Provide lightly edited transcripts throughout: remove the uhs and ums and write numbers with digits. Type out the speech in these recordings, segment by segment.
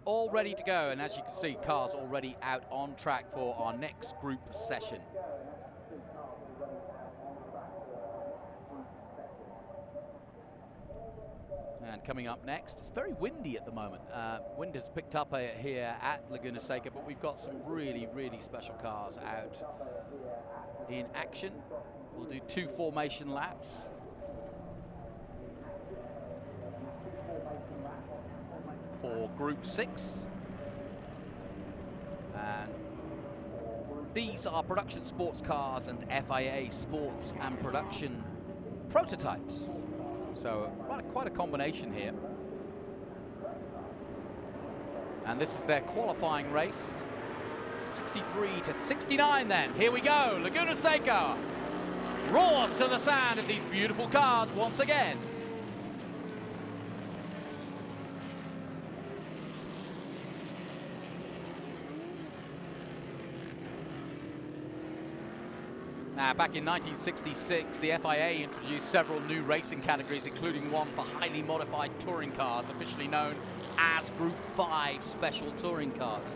all ready to go, and as you can see, cars already out on track for our next group session. And coming up next, it's very windy at the moment. Wind has picked up here at Laguna Seca, but we've got some really, really special cars out in action. We'll do 2 formation laps. For Group 6. And these are production sports cars and FIA sports and production prototypes. So quite a combination here. And this is their qualifying race. 63 to 69 then. Here we go. Laguna Seca roars to the sound of these beautiful cars once again. Now, back in 1966, the FIA introduced several new racing categories, including one for highly modified touring cars, officially known as Group 5 Special Touring Cars.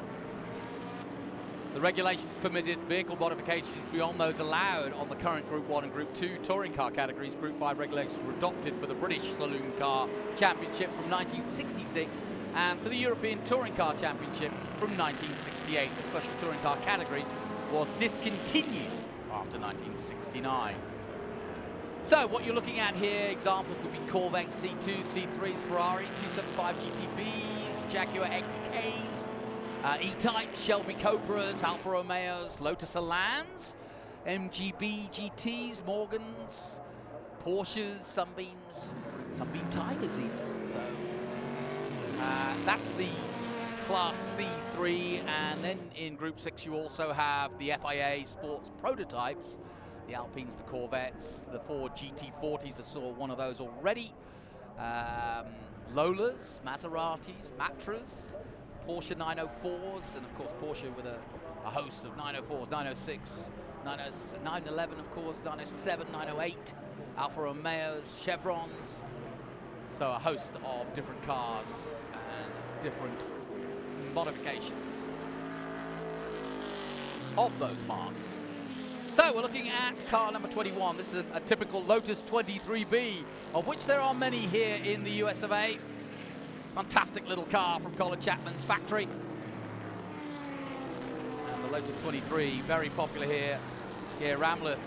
The regulations permitted vehicle modifications beyond those allowed on the current Group 1 and Group 2 touring car categories. Group 5 regulations were adopted for the British Saloon Car Championship from 1966 and for the European Touring Car Championship from 1968. The Special Touring Car category was discontinued after 1969. So what you're looking at here, examples would be Corvette C2, C3s, Ferrari 275 GTBs, Jaguar XKs, E-Type, Shelby Cobras, Alfa-Romeos, Lotus Elans, MGB-GTs, Morgans, Porsches, Sunbeams, Sunbeam Tigers even. So that's the Class C3, and then in Group 6 you also have the FIA sports prototypes, the Alpines, the Corvettes, the 4 GT40s. I saw one of those already. Lolas, Maseratis, Matras, Porsche 904s, and of course Porsche with a host of 904s, 906, 911 of course, 907, 908, Alfa Romeos, Chevrons. So a host of different cars and different modifications of those marks. So we're looking at car number 21. This is a typical Lotus 23B, of which there are many here in the US of A. Fantastic little car from Colin Chapman's factory. And the Lotus 23, very popular here. Gear Ramleth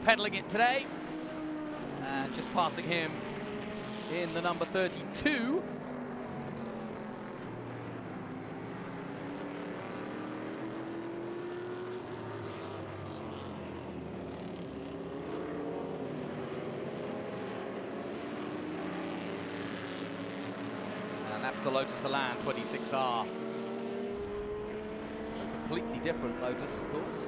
pedaling it today. And just passing him in the number 32. That's the Lotus Elan 26R. A completely different Lotus, of course.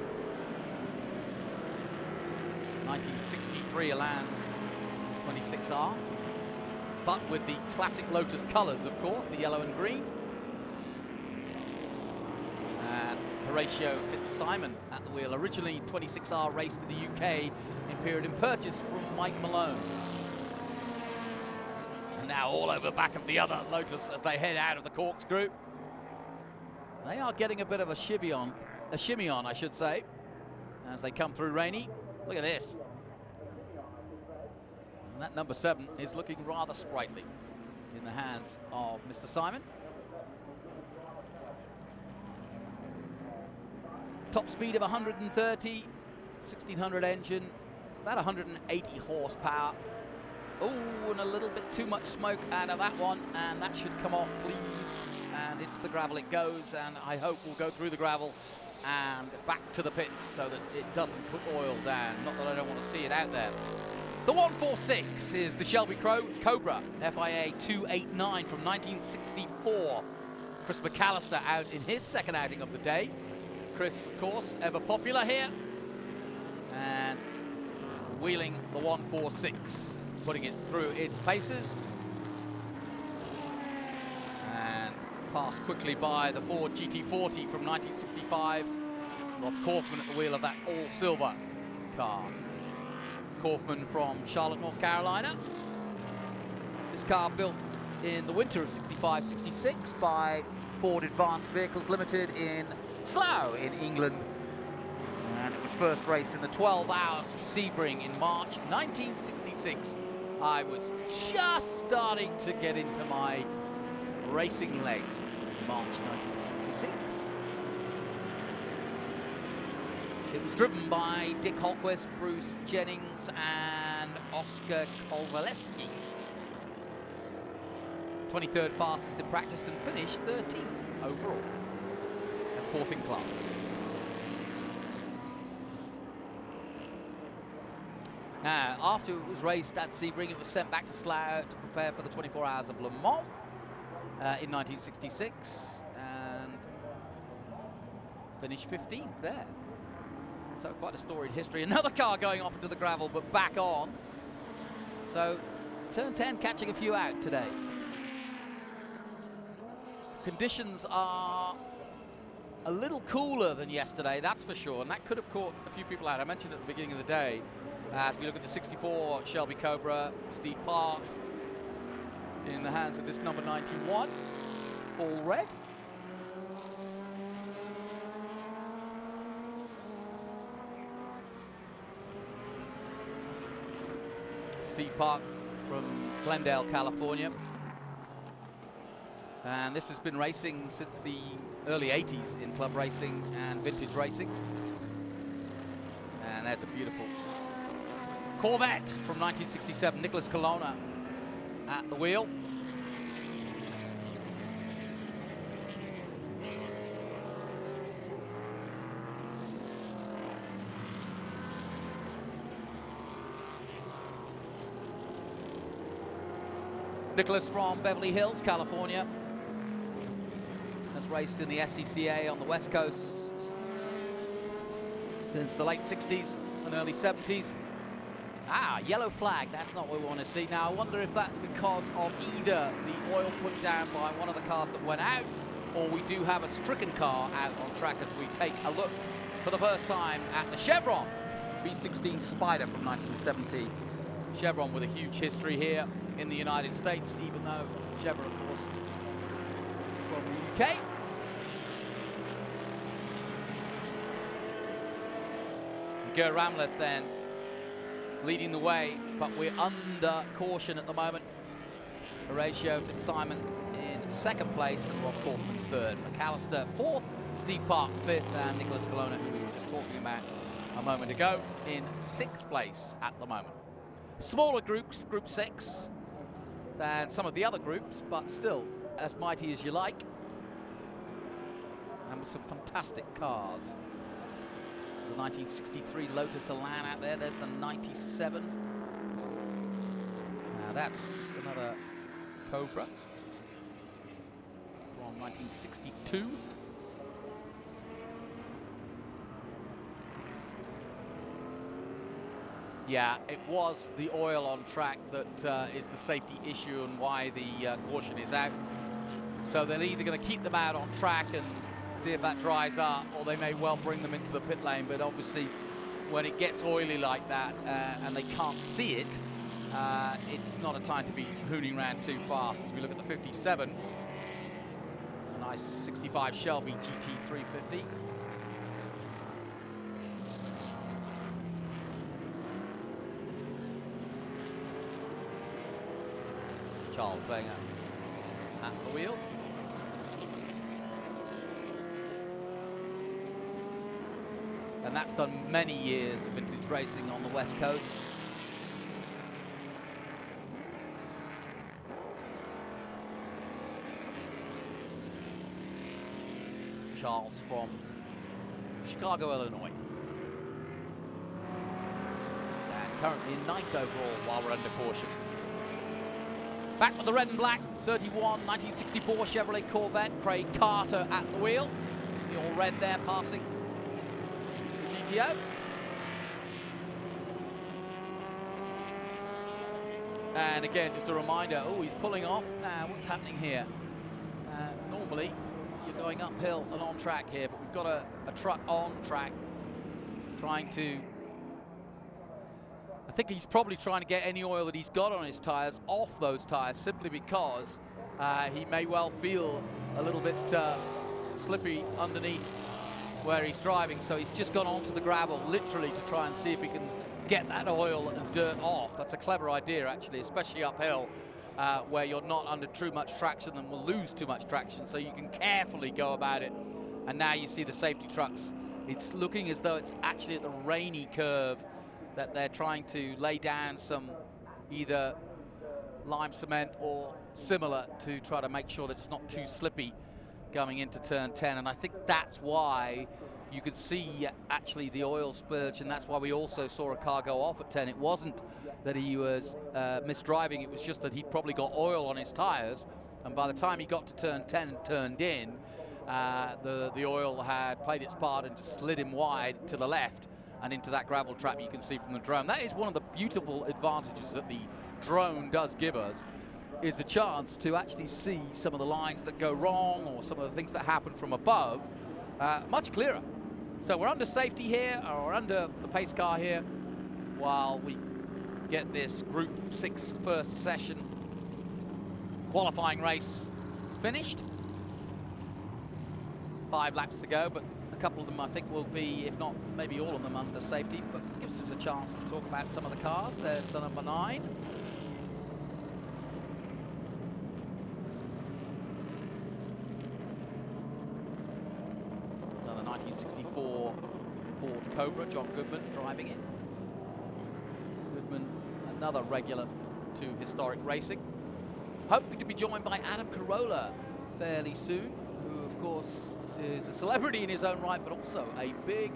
1963 Elan 26R. But with the classic Lotus colors, of course, the yellow and green. And Horatio Fitzsimon at the wheel. Originally, 26R raced in the UK in period in purchase from Mike Malone. Now all over the back of the other Lotus as they head out of the corkscrew. They are getting a bit of a shimmy on, I should say, as they come through Rainy. Look at this. And that number 7 is looking rather sprightly in the hands of Mr. Simon. Top speed of 130, 1600 engine, about 180 horsepower. Oh, and a little bit too much smoke out of that one, and that should come off, please. And into the gravel it goes, and I hope we'll go through the gravel and back to the pits so that it doesn't put oil down. Not that I don't want to see it out there. The 146 is the Shelby Cobra FIA 289 from 1964. Chris McAllister out in his second outing of the day. Chris, of course, ever popular here. And wheeling the 146. Putting it through its paces. And passed quickly by the Ford GT40 from 1965. Rob Kaufman at the wheel of that all-silver car. Kaufman from Charlotte, North Carolina. This car built in the winter of 65-66 by Ford Advanced Vehicles Limited in Slough in England. And it was first raced in the 12 Hours of Sebring in March 1966. I was just starting to get into my racing legs in March 1966. It was driven by Dick Holquist, Bruce Jennings, and Oscar Kowaleski. 23rd fastest in practice and finished 13th overall and 4th in class. Now, after it was raced at Sebring, it was sent back to Slough to prepare for the 24 Hours of Le Mans in 1966 and finished 15th there. So quite a storied history. Another car going off into the gravel, but back on. So turn 10 catching a few out today. Conditions are a little cooler than yesterday, that's for sure, and that could have caught a few people out. I mentioned at the beginning of the day, as we look at the 64 Shelby Cobra, Steve Park, in the hands of this number 91, all red. Steve Park from Glendale, California. And this has been racing since the early 80s in club racing and vintage racing. And there's a beautiful Corvette from 1967, Nicholas Colonna at the wheel. Nicholas from Beverly Hills, California, has raced in the SCCA on the West Coast since the late 60s and early 70s. Ah, yellow flag, that's not what we want to see. Now, I wonder if that's because of either the oil put down by one of the cars that went out, or we do have a stricken car out on track as we take a look for the first time at the Chevron B16 Spider from 1970. Chevron with a huge history here in the United States, even though Chevron, of course, from the UK. Ger Ramleth then leading the way, but we're under caution at the moment. Horatio Fitzsimon in second place and Rob Kaufman third. McAllister fourth, Steve Park fifth, and Nicholas Colonna, who we were just talking about a moment ago, in sixth place at the moment. Smaller groups, group 6, than some of the other groups, but still as mighty as you like. And with some fantastic cars. There's the 1963 Lotus Elan out there. There's the 97. Now that's another Cobra from 1962. Yeah, it was the oil on track that is the safety issue and why the caution is out. So they're either going to keep them out on track and see if that dries up, or they may well bring them into the pit lane. But obviously, when it gets oily like that and they can't see it, it's not a time to be hooning around too fast. As we look at the 57, a nice 65 Shelby GT 350. Charles Wenger at the wheel. And that's done many years of vintage racing on the West Coast. Charles from Chicago, Illinois. And currently in 9th overall while we're under caution. Back with the red and black, 31, 1964 Chevrolet Corvette, Craig Carter at the wheel. The all red there passing the GTO. And again, just a reminder, oh, he's pulling off. What's happening here? Normally, you're going uphill and on track here, but we've got a truck on track trying to... I think he's probably trying to get any oil that he's got on his tyres off those tyres, simply because He may well feel a little bit slippy underneath where he's driving, so he's just gone onto the gravel literally to try and see if he can get that oil and dirt off. That's a clever idea, actually, especially uphill where you're not under too much traction and will lose too much traction, so you can carefully go about it. And now you see the safety trucks. It's looking as though it's actually at the rainy curve that they're trying to lay down some either lime cement or similar to try to make sure that it's not too slippy going into turn 10. And I think that's why you could see actually the oil spurge, and that's why we also saw a car go off at 10. It wasn't that he was misdriving, it was just that he'd probably got oil on his tires, and by the time he got to turn 10 and turned in, the oil had played its part and just slid him wide to the left and into that gravel trap you can see from the drone. That is one of the beautiful advantages that the drone does give us, is a chance to actually see some of the lines that go wrong or some of the things that happen from above much clearer. So we're under safety here, or we're under the pace car here, while we get this Group 6 first session qualifying race finished. 5 laps to go, but a couple of them I think will be, if not maybe all of them, under safety, but gives us a chance to talk about some of the cars. There's the number 9. Another 1964 Ford Cobra, John Goodman driving it. Goodman, another regular to historic racing. Hoping to be joined by Adam Carolla fairly soon, who of course is a celebrity in his own right, but also a big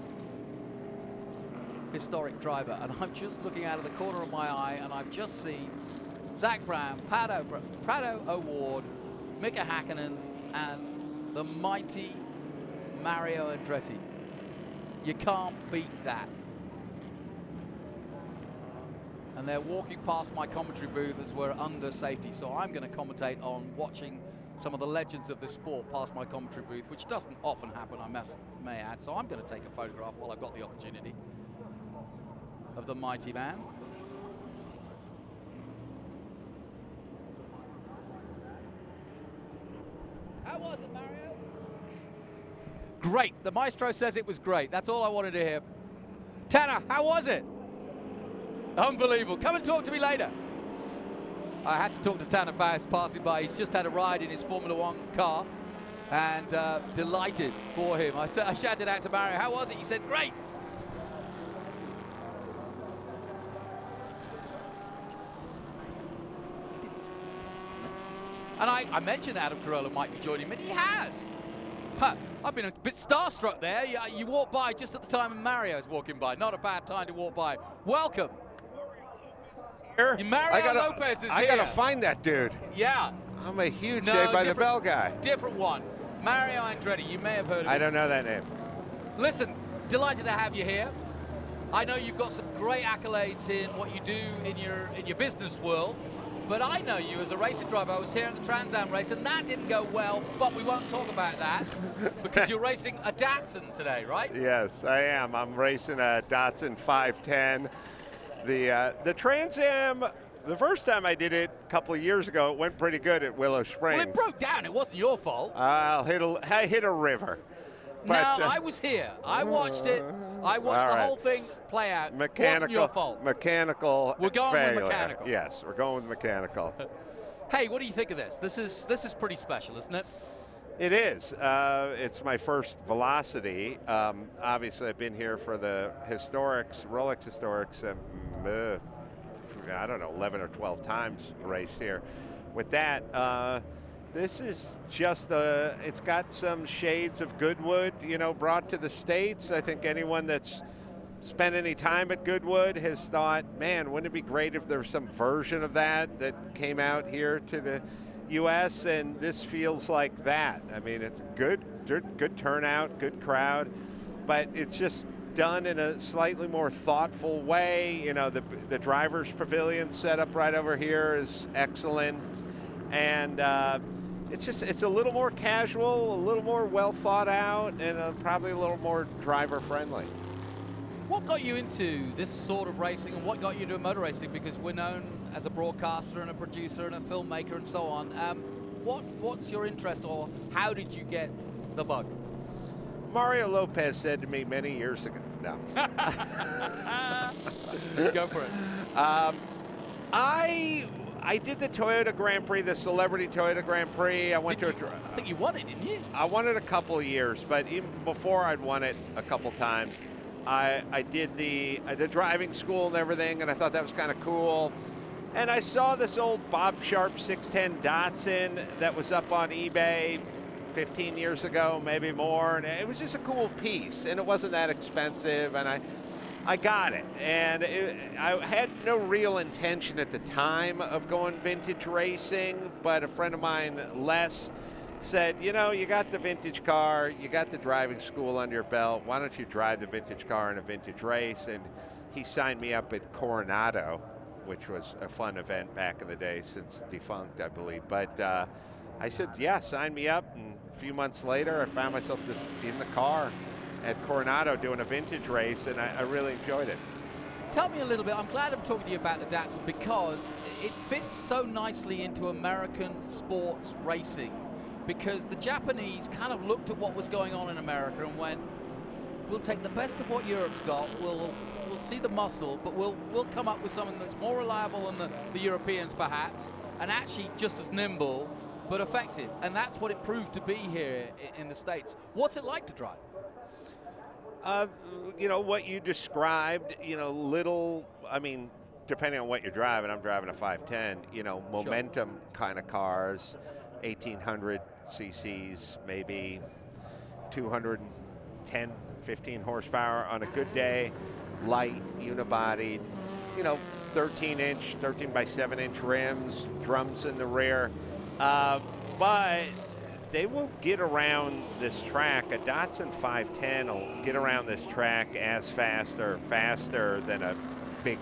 historic driver. And I'm just looking out of the corner of my eye, and I've just seen Zach Brown, Prado O'Ward, Mika Hakkinen, and the mighty Mario Andretti. You can't beat that. And they're walking past my commentary booth as we're under safety, so I'm going to commentate on watching some of the legends of this sport past my commentary booth, which doesn't often happen, I may add. So I'm going to take a photograph while I've got the opportunity of the mighty man. How was it, Mario? Great. The maestro says it was great. That's all I wanted to hear. Tanner, how was it? Unbelievable. Come and talk to me later. I had to talk to Tanner Faust passing by. He's just had a ride in his Formula One car, and delighted for him. I shouted out to Mario, how was it? He said, great. And I mentioned Adam Carolla might be joining me, and he has. Huh, I've been a bit starstruck there. You walked by just at the time Mario's walking by. Not a bad time to walk by. Welcome. Mario Lopez is here. I gotta find that dude. Yeah. I'm a huge Saved by the Bell guy. Different one. Mario Andretti, you may have heard of him. I don't know that name. Listen, delighted to have you here. I know you've got some great accolades in what you do in your business world, but I know you as a racing driver. I was here at the Trans Am race, and that didn't go well, but we won't talk about that because you're racing a Datsun today, right? Yes, I am. I'm racing a Datsun 510. The Trans Am, the first time I did it a couple of years ago, it went pretty good at Willow Springs. Well, it broke down. It wasn't your fault. I hit a river. But, no, I was here. I watched it. I watched the whole thing play out. Mechanical. Wasn't your fault. Mechanical. We're going failure. with mechanical. Yes, we're going with mechanical. Hey, what do you think of this? This is pretty special, isn't it? It is. It's my first Velocity. Obviously, I've been here for the historics, Rolex historics. I don't know, 11 or 12 times raced here. With that, this is just it's got some shades of Goodwood, you know, brought to the States. I think anyone that's spent any time at Goodwood has thought, man, wouldn't it be great if there was some version of that came out here to the U.S., and this feels like that. I mean, it's good turnout, good crowd, but it's just done in a slightly more thoughtful way. You know, the driver's pavilion set up right over here is excellent, and it's a little more casual, a little more well thought out, and probably a little more driver friendly. What got you into this sort of racing, and what got you into motor racing? Because we're known as a broadcaster and a producer and a filmmaker and so on. what's your interest, or how did you get the bug? Mario Lopez said to me many years ago. No. Go for it. I did the Toyota Grand Prix, the Celebrity Toyota Grand Prix. I think you won it, didn't you? I won it a couple of years, but even before I'd won it a couple times, I did the driving school and everything, and I thought that was kind of cool. And I saw this old Bob Sharp 610 Datsun that was up on eBay 15 years ago, maybe more, and it was just a cool piece, and it wasn't that expensive, and I got it. And I had no real intention at the time of going vintage racing, but a friend of mine, Les, said, you know, you got the vintage car, you got the driving school under your belt, why don't you drive the vintage car in a vintage race? And he signed me up at Coronado, which was a fun event back in the day, since defunct, I believe. But I said, yeah, sign me up. And a few months later, I found myself just in the car at Coronado doing a vintage race, and I really enjoyed it. Tell me a little bit. I'm glad I'm talking to you about the Datsun because it fits so nicely into American sports racing, because the Japanese kind of looked at what was going on in America and went, we'll take the best of what Europe's got, we'll see the muscle, but we'll come up with something that's more reliable than the Europeans perhaps, and actually just as nimble but effective. And that's what it proved to be here in the States. What's it like to drive? You know, what you described, you know, I mean, depending on what you're driving, I'm driving a 510, you know, momentum kind of cars, 1800 cc's, maybe 210, 15 horsepower on a good day, light, unibodied, you know, 13 by 7 inch rims, drums in the rear. But they will get around this track. A Datsun 510 will get around this track as fast or faster than a big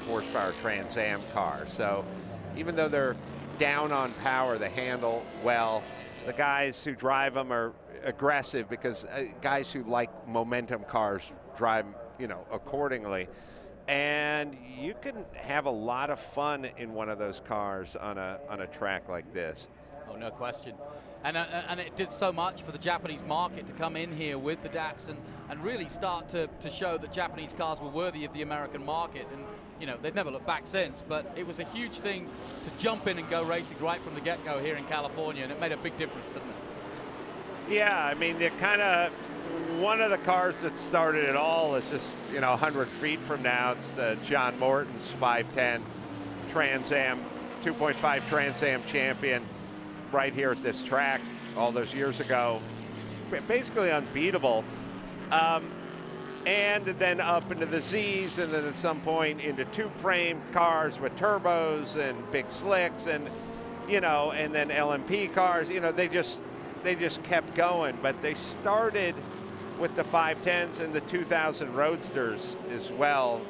horsepower Trans Am car. So even though they're down on power, they handle well. The guys who drive them are aggressive, because guys who like momentum cars drive, you know, accordingly. And you can have a lot of fun in one of those cars on a track like this. Oh, no question. And it did so much for the Japanese market to come in here with the Datsun and really start to show that Japanese cars were worthy of the American market. And, you know, they've never looked back since, but it was a huge thing to jump in and go racing right from the get-go here in California, and it made a big difference, didn't it? Yeah, I mean, they're kind of one of the cars that started it all is just, you know, 100 feet from now. It's John Morton's 510 Trans Am, 2.5 Trans Am champion, right here at this track all those years ago. Basically unbeatable. And then up into the Z's, and then at some point into tube frame cars with turbos and big slicks, and, you know, and then LMP cars. You know, they just kept going. But they started with the 510s and the 2000 Roadsters as well,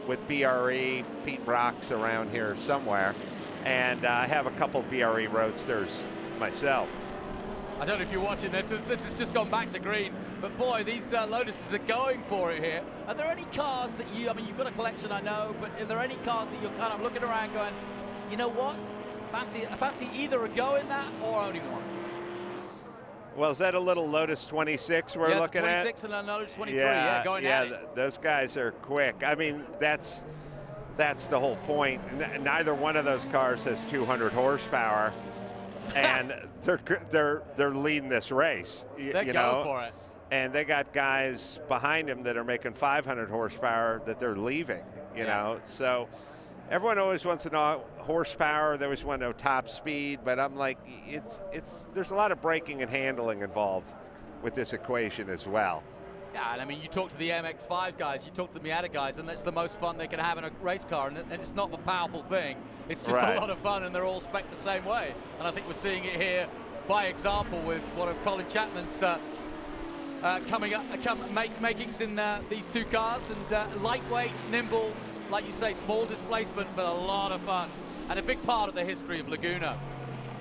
with BRE. Pete Brock's around here somewhere. And I have a couple BRE Roadsters myself. I don't know if you're watching this. This has just gone back to green. But boy, these Lotuses are going for it here. Are there any cars that I mean, you've got a collection, I know, but are there any cars that you're kind of looking around going, you know what, fancy either a go in that or only one? Well, is that a little Lotus 26 we're looking 26 at? 26 and a Lotus 23, yeah, going at it. Those guys are quick. I mean, that's the whole point. Neither one of those cars has 200 horsepower, and they're leading this race. They're going for it. And they got guys behind them that are making 500 horsepower that they're leaving. You know, so everyone always wants to know horsepower. They always want to know top speed, but I'm like, there's a lot of braking and handling involved with this equation as well. Yeah, and I mean, you talk to the MX-5 guys, you talk to the Miata guys, and that's the most fun they can have in a race car, and it's not a powerful thing. It's just a lot of fun, and they're all spec'd the same way. And I think we're seeing it here by example with one of Colin Chapman's makings in these two cars, and lightweight, nimble, like you say, small displacement, but a lot of fun, and a big part of the history of Laguna.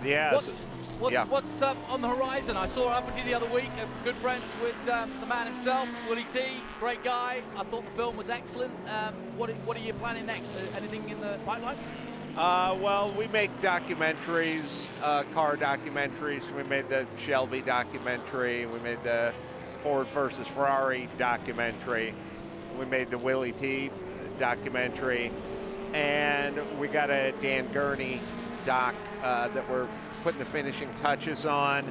Yes. What's on the horizon? I saw Uppity the other week, good friends with the man himself, Willie T, great guy. I thought the film was excellent. What are you planning next? Anything in the pipeline? Well, we make documentaries, car documentaries. We made the Shelby documentary. We made the Ford versus Ferrari documentary. We made the Willie T documentary. And we got a Dan Gurney doc that we're putting the finishing touches on.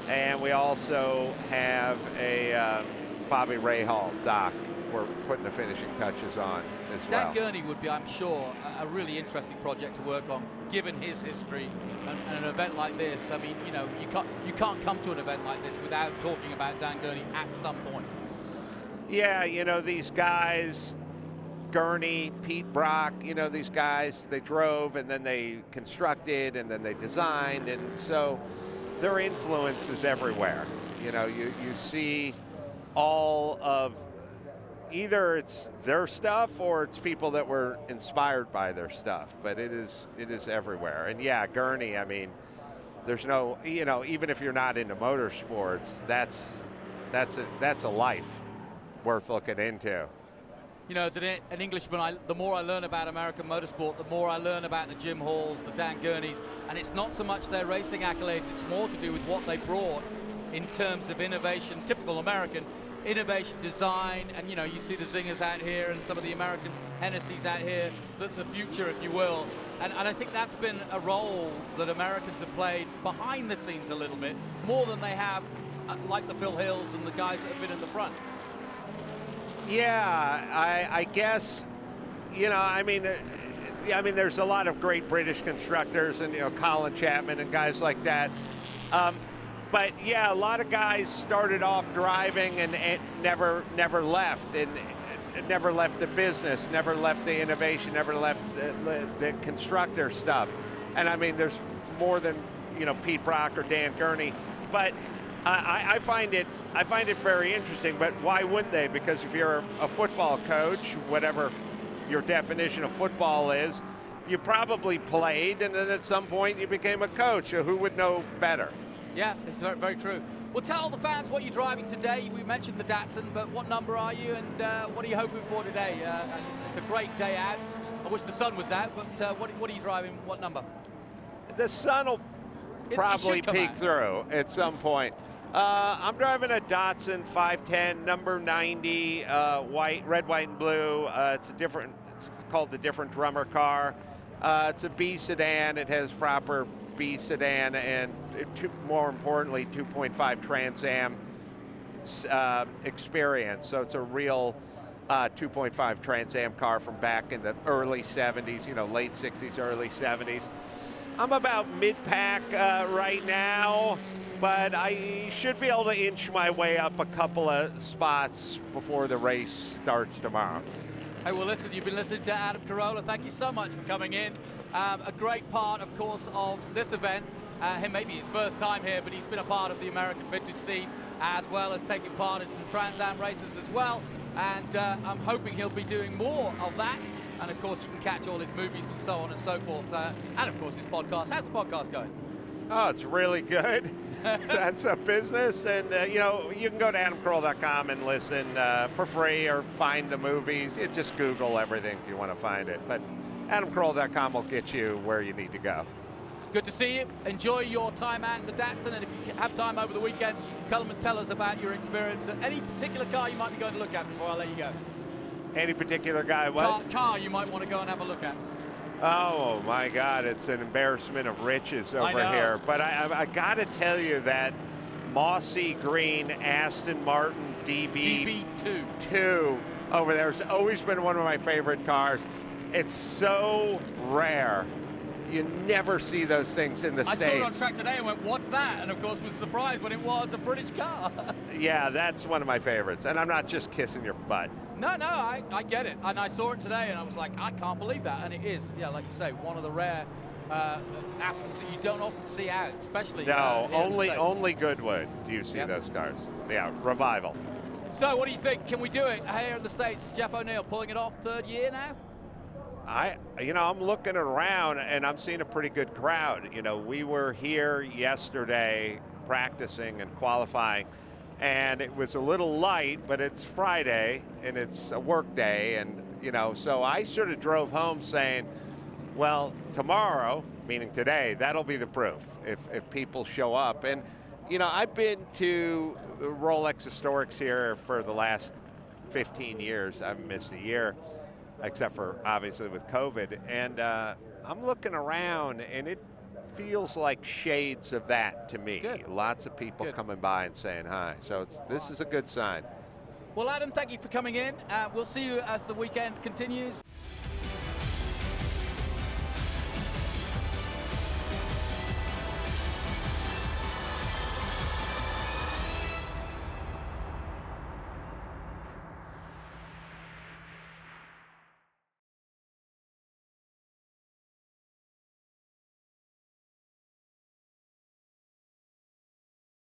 And we also have a Bobby Rahal doc we're putting the finishing touches on as well. Dan Gurney would be, I'm sure, a really interesting project to work on, given his history and an event like this. I mean, you know, you can't come to an event like this without talking about Dan Gurney at some point. Yeah, you know, these guys, Gurney, Pete Brock, you know, these guys, they drove and then they constructed and then they designed, and so their influence is everywhere. You know, you see all of, either it's their stuff or it's people that were inspired by their stuff, but it is everywhere. And yeah, Gurney, I mean, there's no, you know, even if you're not into motorsports, that's a life worth looking into. You know, as an Englishman, the more I learn about American motorsport, the more I learn about the Jim Halls, the Dan Gurneys, and it's not so much their racing accolades, it's more to do with what they brought in terms of innovation, typical American innovation, design, and you know, you see the Zingers out here and some of the American Hennessy's out here, the future, if you will. And I think that's been a role that Americans have played behind the scenes a little bit, more than they have, like the Phil Hills and the guys that have been in the front. Yeah, I guess, you know, I mean, there's a lot of great British constructors, and you know, Colin Chapman and guys like that. But yeah, a lot of guys started off driving and never left, and never left the business, never left the innovation, never left the constructor stuff. And I mean, there's more than, you know, Pete Brock or Dan Gurney, but I find it very interesting. But why wouldn't they? Because if you're a football coach, whatever your definition of football is, you probably played, and then at some point you became a coach. So who would know better? Yeah, it's very, very true. Well, tell the fans what you're driving today. We mentioned the Datsun, but what number are you, and what are you hoping for today? It's a great day out. I wish the sun was out, but what are you driving? What number? The sun will probably peek through at some point. I'm driving a Datsun 510, number 90, white, red, white, and blue. It's called the Different Drummer car. It's a B sedan. It has proper B sedan and, more importantly, 2.5 Trans Am experience. So it's a real 2.5 Trans Am car from back in the early 70s, you know, late 60s, early 70s. I'm about mid-pack right now, but I should be able to inch my way up a couple of spots before the race starts tomorrow. Hey, well, listen, you've been listening to Adam Carolla. Thank you so much for coming in. A great part, of course, of this event. Him maybe his first time here, but he's been a part of the American vintage scene, as well as taking part in some Trans Am races as well. And I'm hoping he'll be doing more of that. And of course, you can catch all his movies and so on and so forth. And of course, his podcast. How's the podcast going? Oh, it's really good. That's a business. And, you know, you can go to adamcarolla.com and listen for free, or find the movies. You just Google everything if you want to find it. But adamcarolla.com will get you where you need to go. Good to see you. Enjoy your time at the Datsun. And if you have time over the weekend, come and tell us about your experience. Any particular car you might be going to look at before I let you go? Any particular guy, what? Car you might want to go and have a look at. Oh, my God, it's an embarrassment of riches over here. But I got to tell you that mossy green Aston Martin DB2 over there has always been one of my favorite cars. It's so rare. You never see those things in the States. I saw it on track today and went, what's that? And of course was surprised when it was a British car. Yeah, that's one of my favorites. And I'm not just kissing your butt. No, I get it. And I saw it today and I was like, I can't believe that. And it is, yeah, like you say, one of the rare Astons that you don't often see out, especially No, only Goodwood do you see those cars. Yeah, revival. So what do you think? Can we do it here in the States? Jeff O'Neill pulling it off, third year now? I'm looking around and I'm seeing a pretty good crowd. You know, we were here yesterday practicing and qualifying, and it was a little light, but it's Friday and it's a work day, and you know, so I sort of drove home saying, Well, tomorrow, meaning today, that'll be the proof if people show up. And, you know, I've been to the Rolex Historics here for the last 15 years. I haven't missed a year, except for obviously with COVID. And I'm looking around, and it feels like shades of that to me. Good. Lots of people coming by and saying hi. So this is a good sign. Well, Adam, thank you for coming in. We'll see you as the weekend continues.